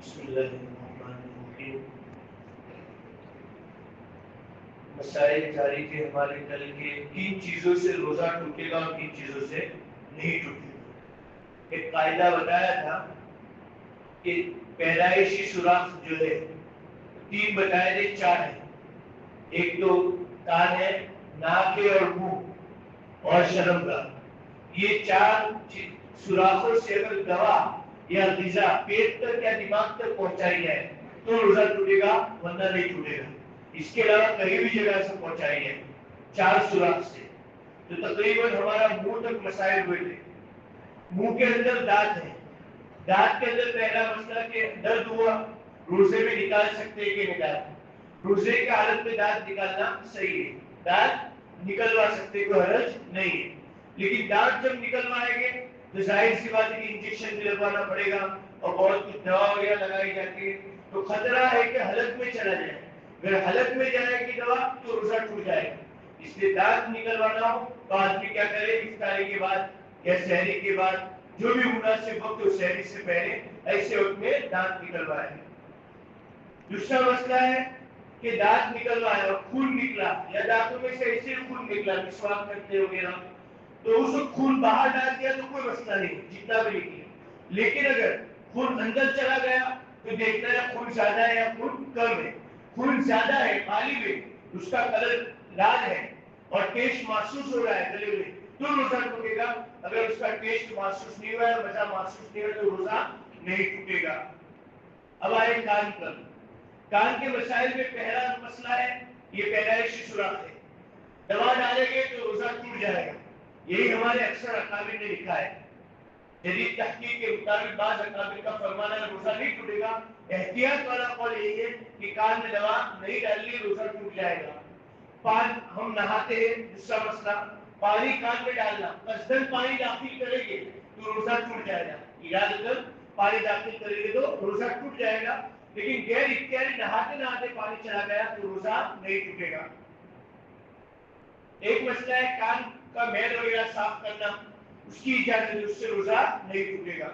بسم اللہ الرحمن الرحیم۔ مسائل جاری تھے ہمارے کل کے، کن چیزوں سے روزہ ٹوٹے گا اور کن چیزوں سے نہیں ٹوٹے گا۔ ایک قاعدہ بتایا تھا کہ پیدائشی سوراخ جو ہے تین بتائے تھے، چار ہیں۔ ایک تو کان ہے، ناک ہے اور منہ اور شرمگاہ۔ یہ چار سوراخوں سے اگر دوا یا غذا پیٹ تک یا دماغ تک پہنچائی جائے تو روزہ ٹوٹے گا، ورنہ نہیں ٹوٹے گا۔ اس کے علاوہ کہیں بھی جگہ سے پہنچائی جائے چار سوراخ سے تو تقریباً ہمارا منہ تک مسائل ہوئے تھے۔ منہ کے اندر دانت ہے، دانت کے اندر پہلا مسئلہ کہ درد ہوا روزے میں نکال سکتے کہ نکال، روزے کی حالت میں دانت نکالنا صحیح ہے، دانت نکلوا سکتے، کوئی حرج نہیں ہے۔ لیکن دانت جب نکلوائیں گے تو ظاہر سی بات ہے کہ انجیکشن بھی لگوانا پڑے گا اور بہت کچھ دوا وغیرہ لگائی جاتی ہے، تو خطرہ ہے کہ حلق میں چلا جائے۔ اگر حلق میں جائے گی دوا تو روزہ ٹوٹ جائے گا۔ اس لیے دانت نکلوانا ہو تو آدمی کیا کرے، افطاری کے بعد یا سحری کے بعد جو بھی مناسب وقت ہو، سحری سے پہلے ایسے وقت میں دانت نکلوائے۔ دوسرا مسئلہ ہے کہ دانت نکلوایا اور خون نکلا یا دانتوں میں سے ایسے خون نکلا مسواک کرتے وغیرہ، تو اس وقت خون باہر ڈال دیا تو کوئی مسئلہ نہیں جتنا بھی نکلے۔ لیکن اگر خون اندر چلا گیا تو دیکھنا ہے خون زیادہ ہے یا خون کم ہے۔ خون زیادہ ہے، غالب ہے، اس کا کلر لال ہے اور ٹیسٹ محسوس ہو رہا ہے گلے میں تو روزہ ٹوٹے گا۔ اگر اس کا ٹیسٹ محسوس نہیں ہوا ہے، مزہ محسوس نہیں ہوا تو روزہ نہیں ٹوٹے گا۔ اب آئے کان پر۔ کان کے مسائل میں پہلا مسئلہ ہے یہ پیدائشی سوراخ ہے، دوا ڈالیں گے تو روزہ ٹوٹ جائے گا، یہی ہمارے اکثر اکابر نے لکھا ہے۔ جدید تحقیق کے مطابق بعض اکابر کا فرمانا ہے روزہ نہیں ٹوٹے گا۔ احتیاط والا قول یہی ہے کہ کان میں دوا نہیں ڈالنی، روزہ ٹوٹ جائے گا۔ ہم نہاتے ہیں، دوسرا مسئلہ پانی کان میں ڈالنا، قصدن پانی داخل کریں گے تو روزہ ٹوٹ جائے گا، ارادتاً پانی داخل کریں گے تو روزہ ٹوٹ جائے گا۔ لیکن غیر اختیاری نہاتے نہاتے پانی چلا گیا تو روزہ نہیں ٹوٹے گا۔ ایک مسئلہ ہے کان کا میل وغیرہ صاف کرنا، اس کی اجازت ہے، اس سے روزہ نہیں ٹوٹے گا۔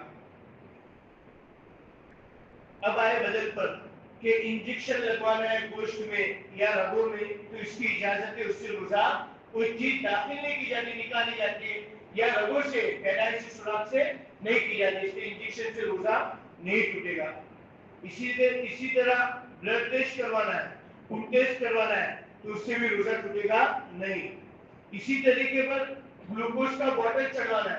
اب آئے بدن پر کہ انجیکشن لگوانا ہے گوشت میں یا رگوں میں تو اس کی اجازت ہے، اس سے روزہ کوئی چیز داخل نہیں کی جاتی، نکالی جاتی ہے، یا رگوں سے پیدائشی سوراخ سے نہیں کی جاتی، اس لیے انجیکشن سے روزہ نہیں ٹوٹے گا۔ اسی طرح بلڈ ٹیسٹ کروانا ہے، خون ٹیسٹ کروانا ہے تو اس سے بھی روزہ ٹوٹے گا نہیں۔ اسی طریقے پر گلوکوز کا بوتل چڑھوانا ہے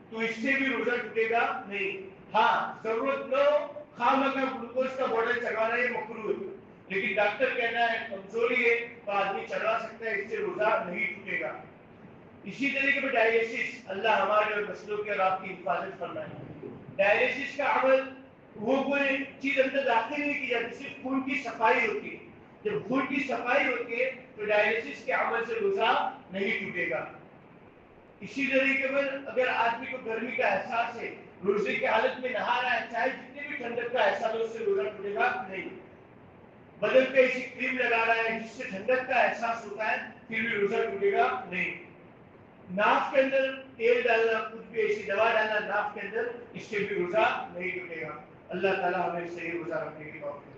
تو اس سے بھی روزہ ٹوٹے گا نہیں۔ ہاں ضرورت نہ ہو خام کا گلوکوز کا بوتل چڑھوانا یہ مکروہ ہے، لیکن ڈاکٹر کہنا ہے کمزوری ہے تو آدمی چڑھوا سکتا ہے، اس سے روزہ نہیں ٹوٹے گا۔ اسی طریقے پر ڈائلیسس، اللہ ہمارے اور نسلوں کی اور آپ کی حفاظت فرمائے۔ ڈائلیسس کا عمل وہ کوئی چیز اندر داخل نہیں کی جاتی، صرف خون کی صفائی ہوتی ہے۔ جب خون کی صفائی ہوتی ہے تو ڈائلیسس کے عمل سے روزہ نہیں ٹوٹے گا۔ اسی طریقے پر اگر آدمی کو گرمی کا احساس ہے، روزے کی حالت میں نہا رہا ہے، چاہے جتنے بھی ٹھنڈک کا احساس ہو، اس سے روزہ ٹوٹے گا نہیں۔ بدن پہ ایسی کریم لگا رہا ہے جس سے ٹھنڈک کا احساس ہوتا ہے، پھر بھی روزہ ٹوٹے گا نہیں۔ ناف کے اندر تیل ڈالنا، کچھ بھی ایسی دوا ڈالنا ناف کے اندر، اس سے بھی روزہ نہیں ٹوٹے گا۔ اللہ تعالیٰ ہمیں صحیح روزہ رکھنے کی توفیق